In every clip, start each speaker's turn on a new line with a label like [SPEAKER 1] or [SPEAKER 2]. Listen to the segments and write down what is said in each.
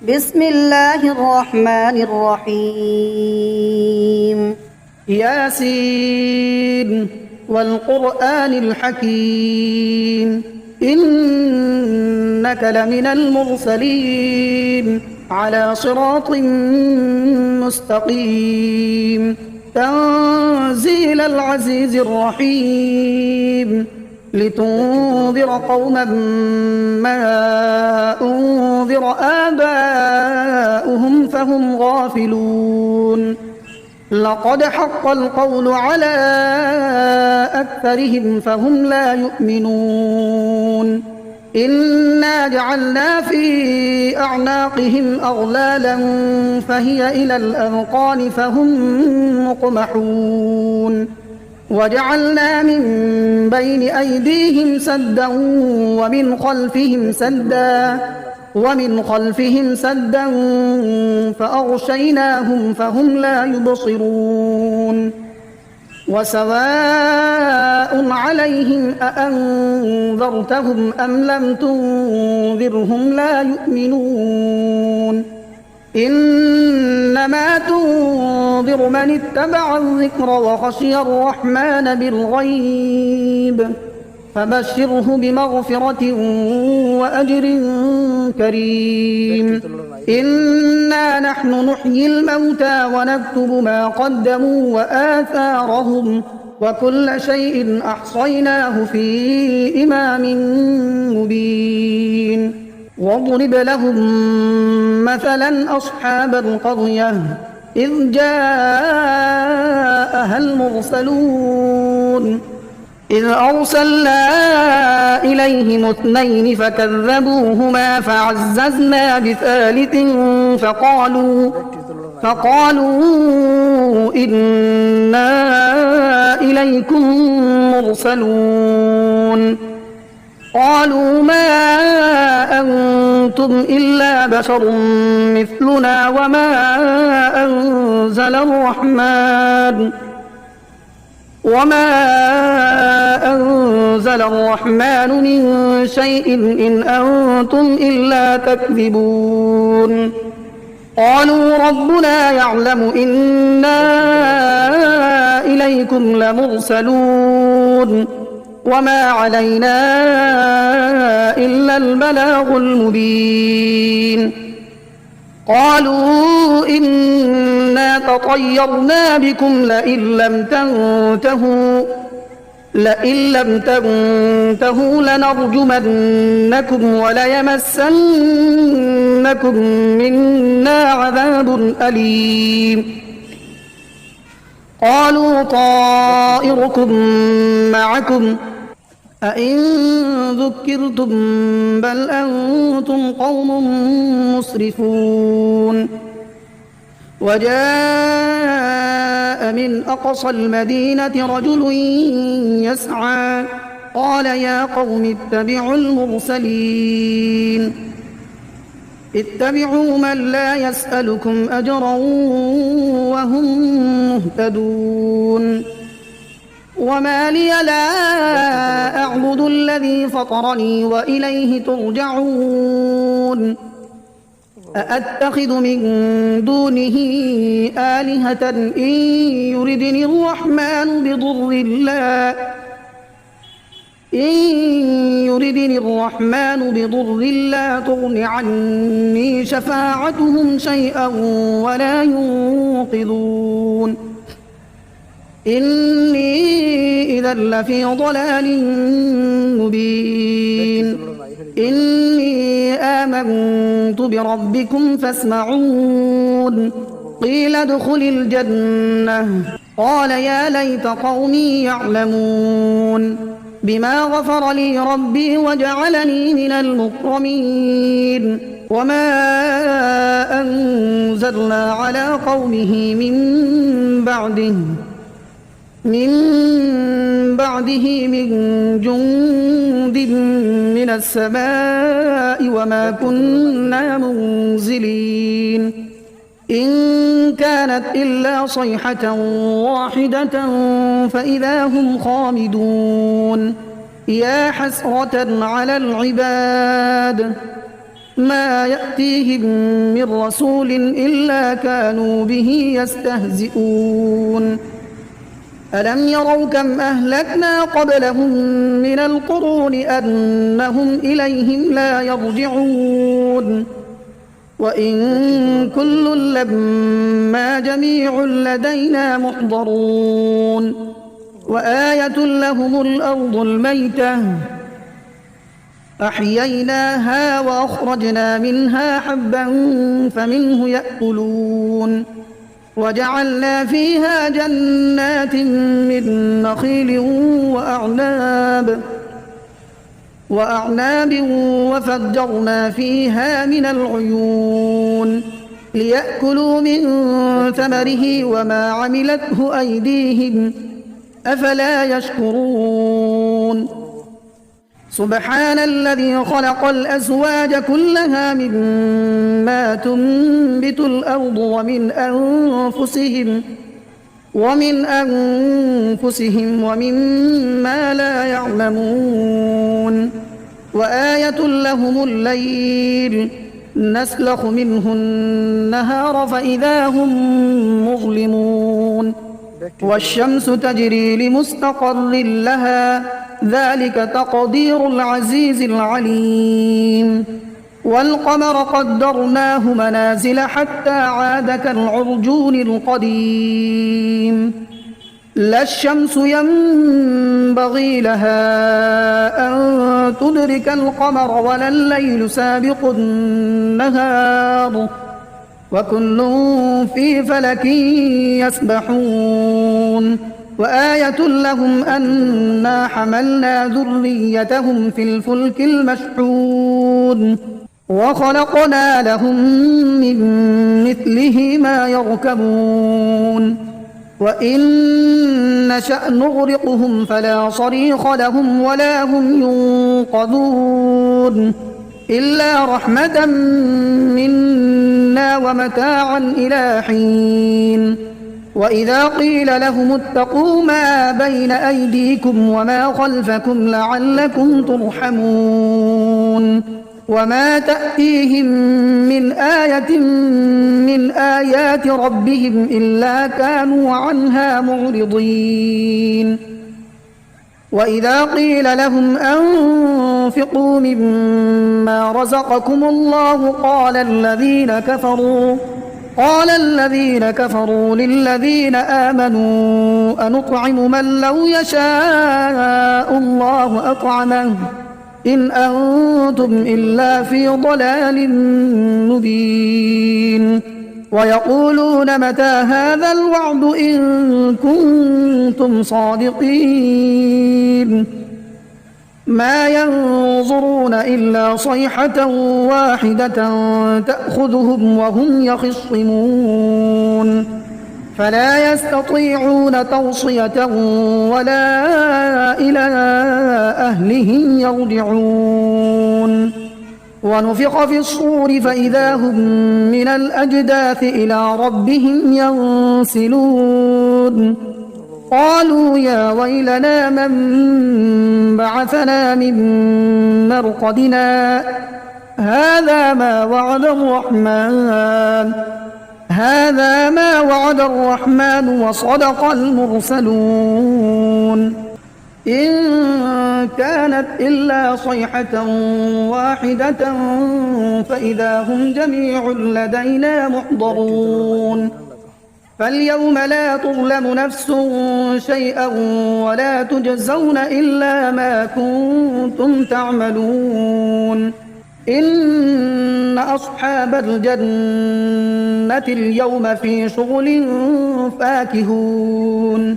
[SPEAKER 1] بسم الله الرحمن الرحيم.
[SPEAKER 2] ياسين والقرآن الحكيم إنك لمن المرسلين على صراط مستقيم تنزيل العزيز الرحيم لتنذر قوما ما أنذر آباؤهم فهم غافلون لقد حق القول على أكثرهم فهم لا يؤمنون إنا جعلنا في أعناقهم أغلالا فهي إلى الأذقان فهم مقمحون وجعلنا من بين أيديهم سدا ومن خلفهم سدا فأغشيناهم فهم لا يبصرون وسواء عليهم أأنذرتهم أم لم تنذرهم لا يؤمنون إنما تنذر من اتبع الذكر وخشي الرحمن بالغيب فبشره بمغفرة وأجر كريم إنا نحن نحيي الموتى ونكتب ما قدموا وآثارهم وكل شيء أحصيناه في إمام مبين واضرب لهم مثلا أصحاب القرية إذ جاءها المرسلون إذ أرسلنا إليهم اثنين فكذبوهما فعززنا بثالث فقالوا إنا إليكم مرسلون قالوا ما أنتم إلا بشر مثلنا وما أنزل الرحمن من شيء إن أنتم إلا تكذبون قالوا ربنا يعلم إنا إليكم لمرسلون وما علينا إلا البلاغ المبين قالوا إنا تطيرنا بكم لئن لم تنتهوا لنرجمنكم وليمسنكم منا عذاب أليم قالوا طائركم معكم أئن ذكرتم بل أنتم قوم مسرفون وجاء من أقصى المدينة رجل يسعى قال يا قوم اتبعوا المرسلين اتبعوا من لا يسألكم أجرا وهم مهتدون وما لي لا أعبد الذي فطرني وإليه ترجعون أأتخذ من دونه آلهة إن يردني الرحمن بضر لا تغن عني شفاعتهم شيئا ولا ينقذون إني إذا لفي ضلال مبين إني آمنت بربكم فاسمعون قيل ادخل الجنة قال يا ليت قومي يعلمون بما غفر لي ربي وجعلني من المكرمين وما أنزلنا على قومه من بعده من جند من السماء وما كنا منزلين إن كانت إلا صيحة واحدة فإذا هم خامدون يا حسرة على العباد ما يأتيهم من رسول إلا كانوا به يستهزئون ألم يروا كم أهلكنا قبلهم من القرون أنهم إليهم لا يرجعون وإن كل لما جميع لدينا محضرون وآية لهم الأرض الميتة أحييناها وأخرجنا منها حبا فمنه يأكلون وجعلنا فيها جنات من نخيل وأعناب وفجرنا فيها من العيون ليأكلوا من ثمره وما عملته أيديهم أفلا يشكرون سبحان الذي خلق الأزواج كلها مما تنبت الأرض ومن أنفسهم ومما لا يعلمون وآية لهم الليل نسلخ منه النهار فإذا هم مظلمون والشمس تجري لمستقر لها ذلك تقدير العزيز العليم والقمر قدرناه منازل حتى عاد كالعرجون القديم لا الشمس ينبغي لها أن تدرك القمر ولا الليل سابق النهار وكل في فلك يسبحون وآية لهم أنا حملنا ذريتهم في الفلك المشحون وخلقنا لهم من مثله ما يركبون وإن نشأ نغرقهم فلا صريخ لهم ولا هم ينقذون إلا رحمة منا ومتاعا إلى حين وإذا قيل لهم اتقوا ما بين أيديكم وما خلفكم لعلكم ترحمون وما تأتيهم من آية من آيات ربهم إلا كانوا عنها معرضين وإذا قيل لهم أنفقوا مما رزقكم الله قال الذين كفروا للذين آمنوا أنطعم من لو يشاء الله أطعمه إن أنتم إلا في ضلال مبين ويقولون متى هذا الوعد إن كنتم صادقين ما ينظرون إلا صيحة واحدة تأخذهم وهم يخصمون فلا يستطيعون توصية ولا إلى أهلهم يرجعون ونفخ في الصور فإذا هم من الأجداث إلى ربهم ينسلون قالوا يا ويلنا من بعثنا من مرقدنا هذا ما وعد الرحمن وصدق المرسلون إن كانت إلا صيحة واحدة فإذا هم جميع لدينا محضرون فاليوم لا تظلم نفس شيئا ولا تجزون إلا ما كنتم تعملون إن أصحاب الجنة اليوم في شغل فاكهون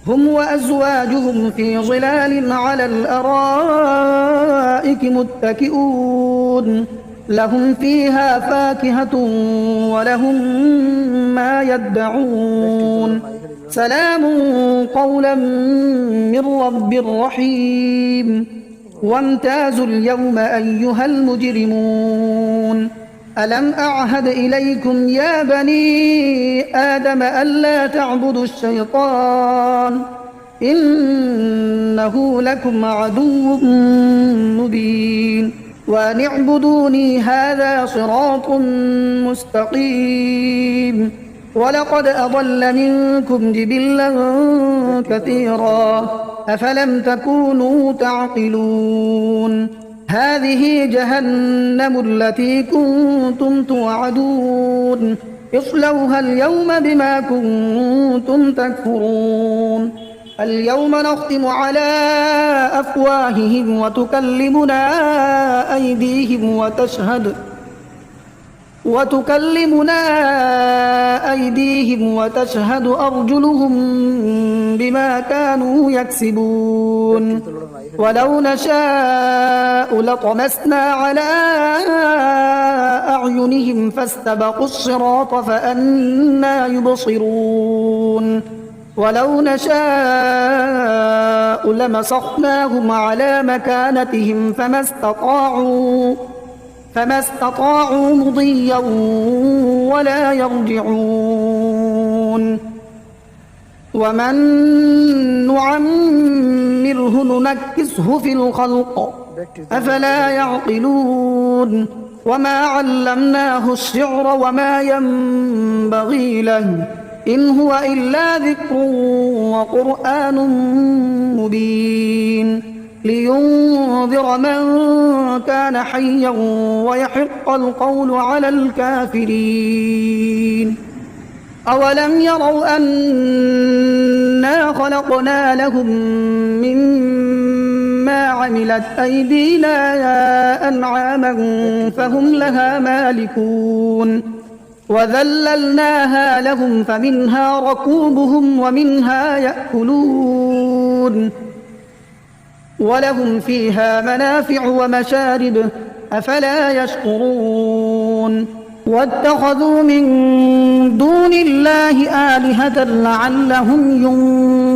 [SPEAKER 2] هم وأزواجهم في ظلال على الأرائك متكئون لهم فيها فاكهة ولهم ما يدعون سلام قولا من رب رحيم وامتازوا اليوم أيها المجرمون ألم أعهد إليكم يا بني آدم ألا تعبدوا الشيطان إنه لكم عدو مبين
[SPEAKER 1] وأن اعبدوني هذا صراط مستقيم ولقد أضل منكم جبلا كثيرا أفلم تكونوا تعقلون هذه جهنم التي كنتم توعدون اصلوها اليوم بما كنتم تكفرون اليوم نختم على أفواههم وتكلمنا أيديهم وتشهد أرجلهم بما كانوا يكسبون ولو نشاء لطمسنا على أعينهم فاستبقوا الصراط فأنى يبصرون ولو نشاء لمسخناهم على مكانتهم فما استطاعوا مضيا ولا يرجعون ومن نعمره ننكسه في الخلق أفلا يعقلون وما علمناه الشعر وما ينبغي له إن هو إلا ذكر وقرآن مبين لينذر من كان حيا ويحق القول على الكافرين أولم يروا أنا خلقنا لهم مما عملت أيدينا أنعاما فهم لها مالكون وذللناها لهم فمنها ركوبهم ومنها يأكلون ولهم فيها منافع ومشارب أفلا يشكرون واتخذوا من دون الله آلهة لعلهم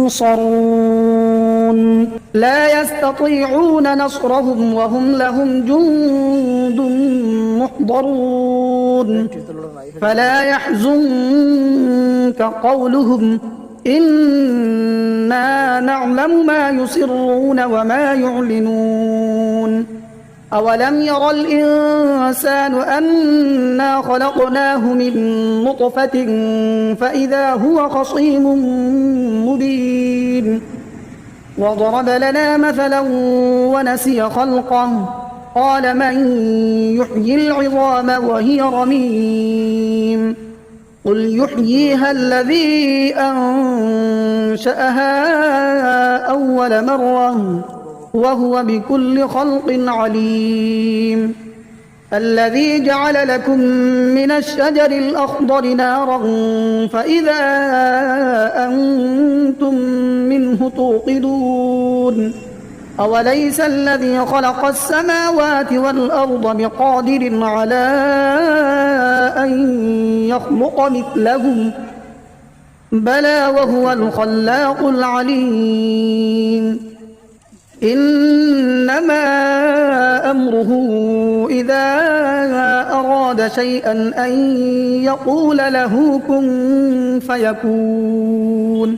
[SPEAKER 1] ينصرون لا يستطيعون نصرهم وهم لهم جند محضرون فلا يحزنك قولهم إنا نعلم ما يسرون وما يعلنون أولم ير الإنسان أنا خلقناه من نطفة فإذا هو خصيم مبين وضرب لنا مثلا ونسي خلقه قال من يحيي العظام وهي رميم قل يحييها الذي أنشأها أول مرة وهو بكل خلق عليم الذي جعل لكم من الشجر الأخضر نارا فإذا أنتم منه توقدون أوليس الذي خلق السماوات والأرض بقادر على أن يخلق مثلهم بلى وهو الخلاق العليم إنما أمره إذا أراد شيئا أن يقول له كن فيكون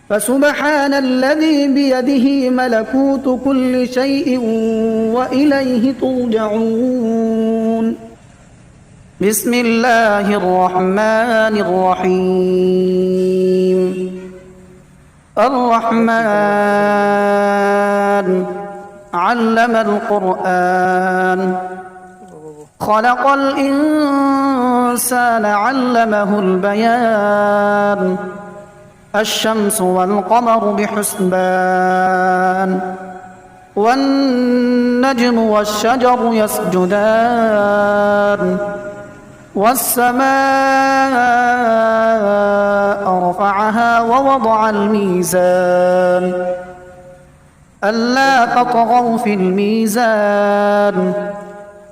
[SPEAKER 1] فسبحان الذي بيده ملكوت كل شيء وإليه ترجعون بسم الله الرحمن الرحيم الرحمن علم القرآن خلق الإنسان علمه البيان الشمس والقمر بحسبان والنجم والشجر يسجدان والسماء رفعها ووضع الميزان ألا تطغوا في الميزان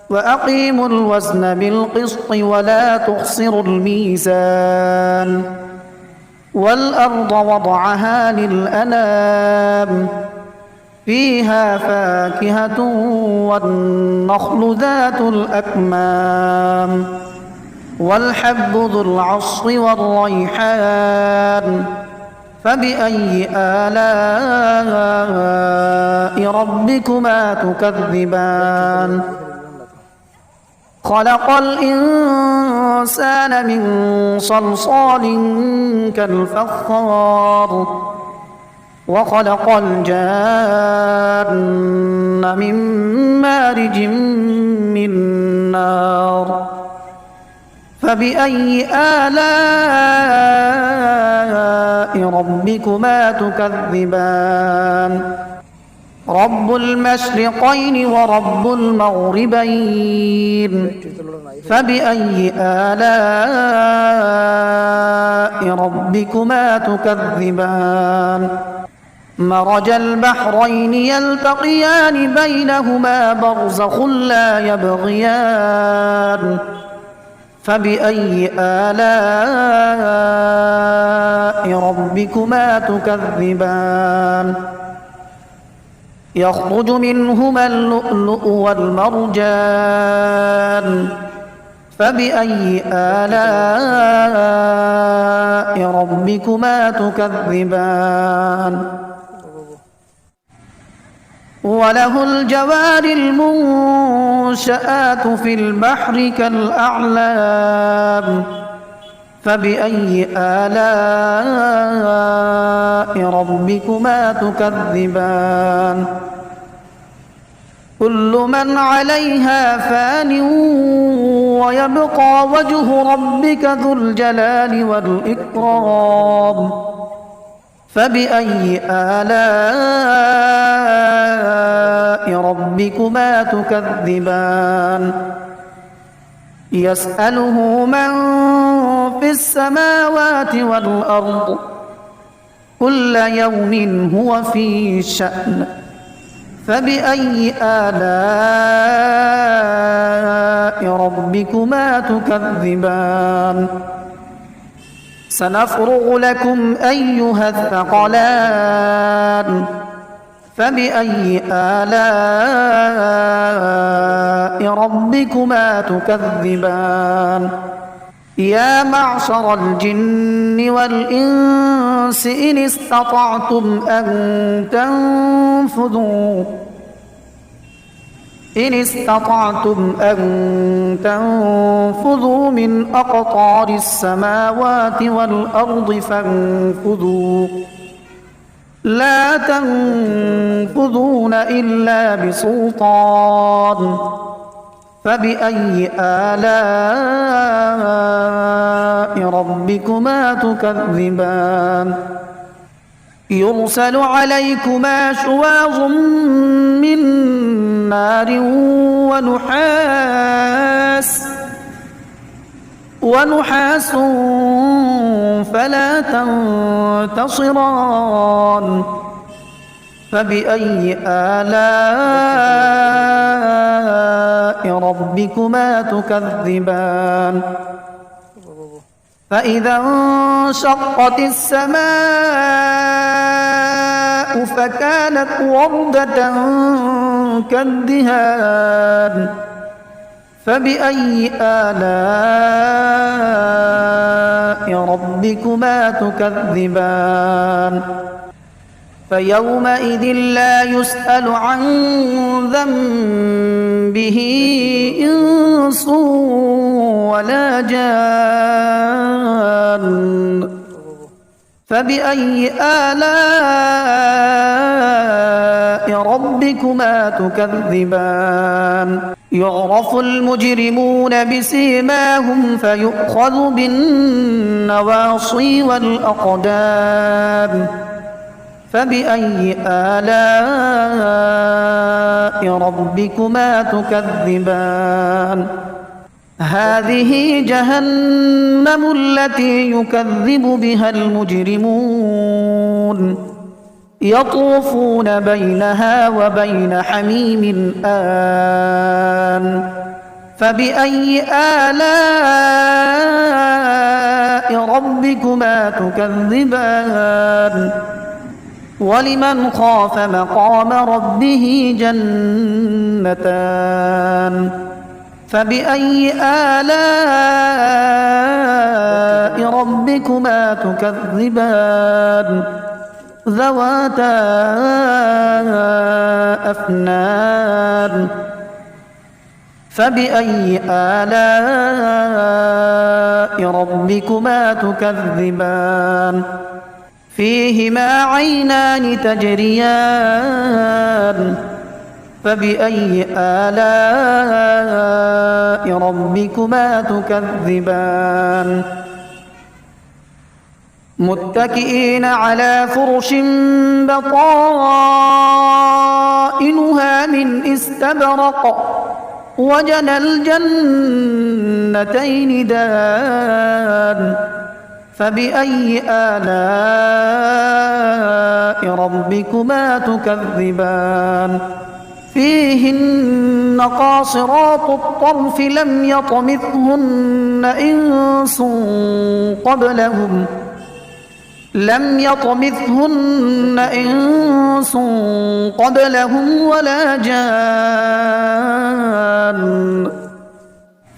[SPEAKER 1] وأقيموا الوزن بالقسط ولا تخسروا الميزان والأرض وضعها للأنام فيها فاكهة والنخل ذات الأكمام والحب ذو العصف والريحان فبأي آلاء ربكما تكذبان خلق الإنسان من صلصال كالفخار وخلق الجان من مارج من نار فبأي آلاء ربكما تكذبان رب المشرقين ورب المغربين فبأي آلاء ربكما تكذبان مرج البحرين يلتقيان بينهما برزخ لا يبغيان فبأي آلاء ربكما تكذبان يخرج منهما اللؤلؤ والمرجان فبأي آلاء ربكما تكذبان وله الجوار المنشآت في البحر كالأعلام فبأي آلاء ربكما تكذبان كل من عليها فان ويبقى وجه ربك ذو الجلال والإكرام فبأي آلاء ربكما تكذبان يسأله من في السماوات والأرض كل يوم هو في شأن فبأي آلاء ربكما تكذبان سنفرغ لكم أيها الثقلان فبأي آلاء ربكما تكذبان يا معشر الجن والإنس إن استطعتم أن تنفذوا من أقطار السماوات والأرض فانفذوا لا تنفذون إلا بسلطان فبأي آلاء ربكما تكذبان يرسل عليكما شواظ من نار ونحاس فلا تنتصران فبأي آلاء ربكما تكذبان فإذا انشقت السماء فكانت وردة كالدهان فبأي آلاء ربكما تكذبان فيومئذ لا يسأل عن ذنبه إنس ولا جان فبأي آلاء ربكما تكذبان يعرف المجرمون بسيماهم فيؤخذ بالنواصي والأقدام فبأي آلاء ربكما تكذبان هذه جهنم التي يكذب بها المجرمون يطوفون بينها وبين حميم آن فبأي آلاء ربكما تكذبان ولمن خاف مقام ربه جنتان فبأي آلاء ربكما تكذبان ذواتا أفنان فبأي آلاء ربكما تكذبان فيهما عينان تجريان فبأي آلاء ربكما تكذبان متكئين على فرش بطائنها من استبرق وجنى الجنتين دان فبأي آلاء ربكما تكذبان فيهن قاصرات الطرف لم يطمثهن إنس قبلهم ولا جان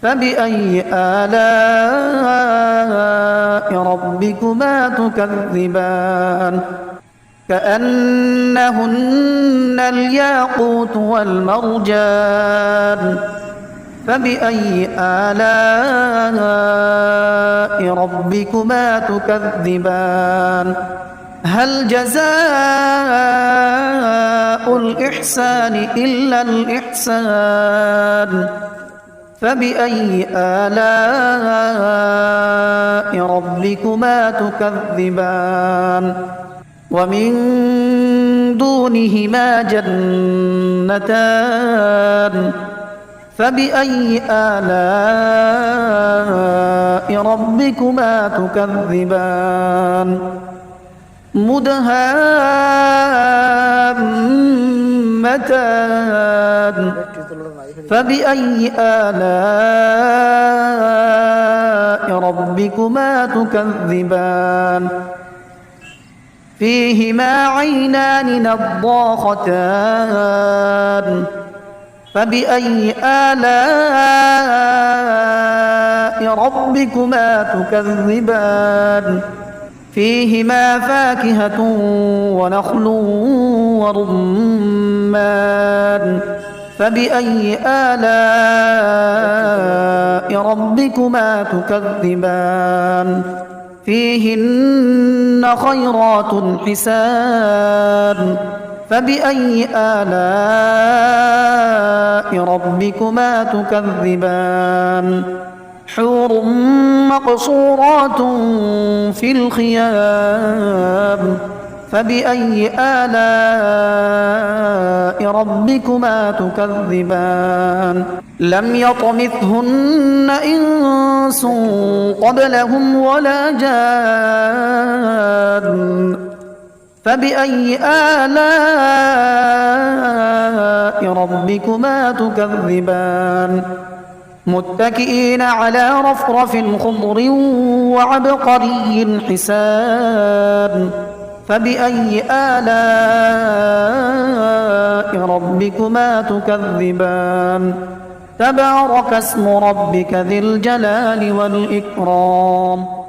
[SPEAKER 1] فبأي آلاء ربكما تكذبان كأنهن الياقوت والمرجان فبأي آلاء ربكما تكذبان هل جزاء الإحسان إلا الإحسان فبأي آلاء ربكما تكذبان ومن دونهما جنتان فبأي آلاء ربكما تكذبان مدهامتان فبأي آلاء ربكما تكذبان فيهما عينان نضاختان فبأي آلاء ربكما تكذبان فيهما فاكهة ونخل ورمان فبأي آلاء ربكما تكذبان فيهن خيرات حسان فبأي آلاء ربكما تكذبان حور مقصورات في الخيام فبأي آلاء ربكما تكذبان لم يطمثهن إنس قبلهم ولا جان فبأي آلاء ربكما تكذبان متكئين على رفرف خضر وعبقري حسان فبأي آلاء ربكما تكذبان تبارك اسم ربك ذي الجلال والإكرام